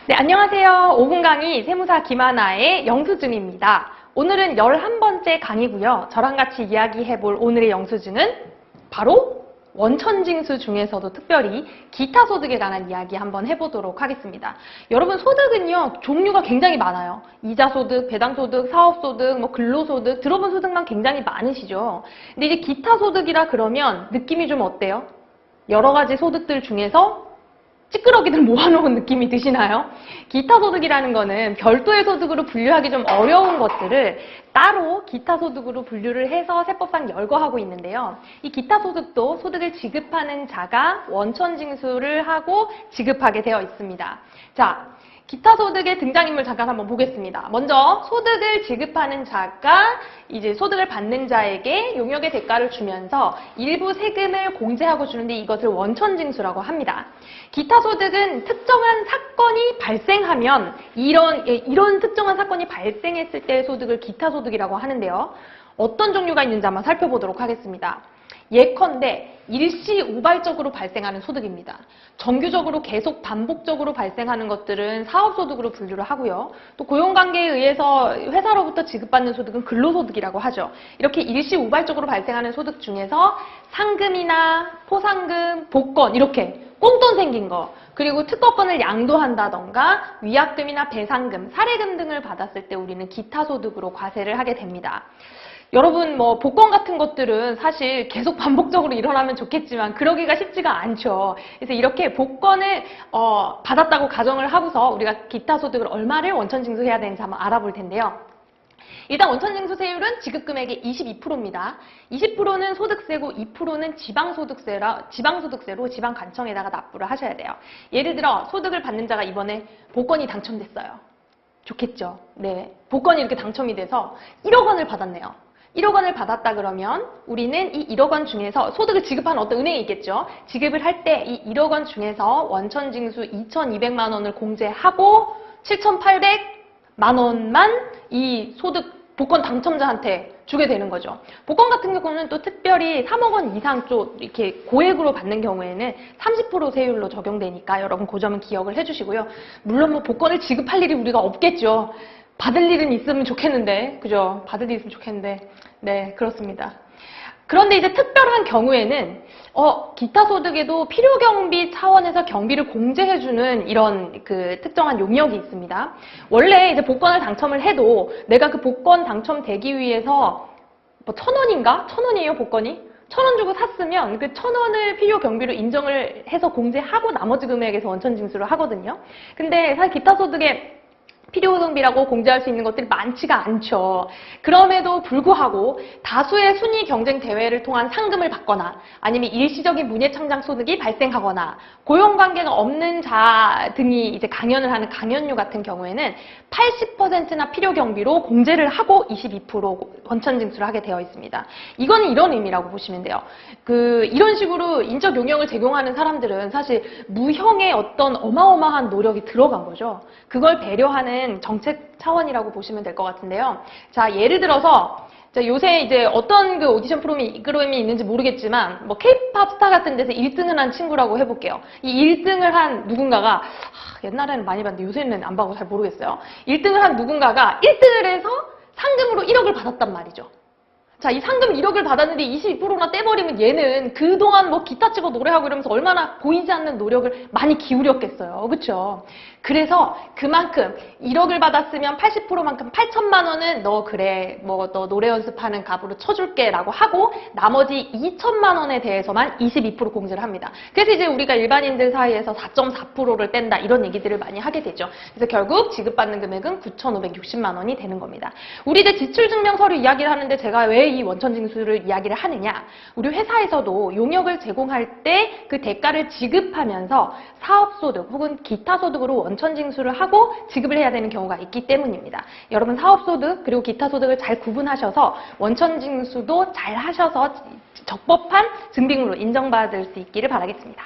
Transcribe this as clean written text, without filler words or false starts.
네, 안녕하세요. 5분 강의 세무사 김하나의 영수증입니다. 오늘은 11번째 강의고요. 저랑 같이 이야기해볼 오늘의 영수증은 바로 원천징수 중에서도 특별히 기타 소득에 관한 이야기 한번 해보도록 하겠습니다. 여러분, 소득은요, 종류가 굉장히 많아요. 이자소득, 배당소득, 사업소득, 근로소득, 들어본 소득만 굉장히 많으시죠. 근데 이제 기타 소득이라 그러면 느낌이 좀 어때요? 여러 가지 소득들 중에서 찌끄러기들 모아놓은 느낌이 드시나요? 기타 소득이라는 거는 별도의 소득으로 분류하기 좀 어려운 것들을 따로 기타 소득으로 분류를 해서 세법상 열거하고 있는데요. 이 기타 소득도 소득을 지급하는 자가 원천징수를 하고 지급하게 되어 있습니다. 자, 기타 소득의 등장인물 잠깐 한번 보겠습니다. 먼저 소득을 지급하는 자가 이제 소득을 받는 자에게 용역의 대가를 주면서 일부 세금을 공제하고 주는데 이것을 원천징수라고 합니다. 기타 소득은 특정한 사건이 발생하면 이런 특정한 사건이 발생했을 때의 소득을 기타 소득이라고 하는데요. 어떤 종류가 있는지 한번 살펴보도록 하겠습니다. 예컨대 일시 우발적으로 발생하는 소득입니다. 정규적으로 계속 반복적으로 발생하는 것들은 사업소득으로 분류를 하고요. 또 고용관계에 의해서 회사로부터 지급받는 소득은 근로소득이라고 하죠. 이렇게 일시 우발적으로 발생하는 소득 중에서 상금이나 포상금, 복권 이렇게 꽁돈 생긴 거, 그리고 특허권을 양도한다던가 위약금이나 배상금, 사례금 등을 받았을 때 우리는 기타 소득으로 과세를 하게 됩니다. 여러분, 복권 같은 것들은 사실 계속 반복적으로 일어나면 좋겠지만 그러기가 쉽지가 않죠. 그래서 이렇게 복권을 받았다고 가정을 하고서 우리가 기타 소득을 얼마를 원천징수해야 되는지 한번 알아볼 텐데요. 일단 원천징수세율은 지급금액의 22%입니다. 20%는 소득세고 2%는 지방소득세로 지방간청에다가 납부를 하셔야 돼요. 예를 들어 소득을 받는 자가 이번에 복권이 당첨됐어요. 좋겠죠. 네, 복권이 이렇게 당첨이 돼서 1억 원을 받았네요. 1억 원을 받았다 그러면 우리는 이 1억 원 중에서 소득을 지급하는 어떤 은행이 있겠죠. 지급을 할 때 이 1억 원 중에서 원천징수 2,200만 원을 공제하고 7,800만 원만 이 소득 복권 당첨자한테 주게 되는 거죠. 복권 같은 경우는 또 특별히 3억 원 이상 쪽 이렇게 고액으로 받는 경우에는 30% 세율로 적용되니까 여러분 그 점은 기억을 해주시고요. 물론 복권을 지급할 일이 우리가 없겠죠. 받을 일은 있으면 좋겠는데, 그죠? 받을 일 있으면 좋겠는데, 네, 그렇습니다. 그런데 이제 특별한 경우에는, 기타 소득에도 필요 경비 차원에서 경비를 공제해주는 이런 특정한 용역이 있습니다. 원래 이제 복권을 당첨을 해도 내가 그 복권 당첨되기 위해서 1,000원인가? 1,000원이에요, 복권이? 1,000원 주고 샀으면 그 1,000원을 필요 경비로 인정을 해서 공제하고 나머지 금액에서 원천징수를 하거든요. 근데 사실 기타 소득에 필요경비라고 공제할 수 있는 것들이 많지가 않죠. 그럼에도 불구하고 다수의 순위 경쟁 대회를 통한 상금을 받거나 아니면 일시적인 문예창작 소득이 발생하거나 고용관계가 없는 자 등이 이제 강연을 하는 강연료 같은 경우에는 80%나 필요경비로 공제를 하고 22% 원천징수를 하게 되어 있습니다. 이거는 이런 의미라고 보시면 돼요. 이런 식으로 인적 용역을 제공하는 사람들은 사실 무형의 어떤 어마어마한 노력이 들어간 거죠. 그걸 배려하는 정책 차원이라고 보시면 될 것 같은데요. 자, 예를 들어서 요새 이제 어떤 오디션 프로그램이 있는지 모르겠지만 K-팝 스타 같은 데서 1등을 한 친구라고 해볼게요. 이 1등을 한 누군가가 옛날에는 많이 봤는데 요새는 안 봐서 잘 모르겠어요. 1등을 한 누군가가 1등을 해서 상금으로 1억을 받았단 말이죠. 자, 이 상금 1억을 받았는데 22%나 떼버리면 얘는 그동안 기타 치고 노래하고 이러면서 얼마나 보이지 않는 노력을 많이 기울였겠어요. 그쵸? 그래서 그만큼 1억을 받았으면 80%만큼 8천만 원은 너 노래 연습하는 값으로 쳐줄게 라고 하고 나머지 2천만 원에 대해서만 22% 공제를 합니다. 그래서 이제 우리가 일반인들 사이에서 4.4%를 뗀다 이런 얘기들을 많이 하게 되죠. 그래서 결국 지급받는 금액은 9,560만 원이 되는 겁니다. 우리 이제 지출증명서류 이야기를 하는데 제가 왜 이 원천징수를 이야기를 하느냐? 우리 회사에서도 용역을 제공할 때 그 대가를 지급하면서 사업소득 혹은 기타 소득으로 원천징수를 하고 지급을 해야 되는 경우가 있기 때문입니다. 여러분 사업소득 그리고 기타 소득을 잘 구분하셔서 원천징수도 잘 하셔서 적법한 증빙으로 인정받을 수 있기를 바라겠습니다.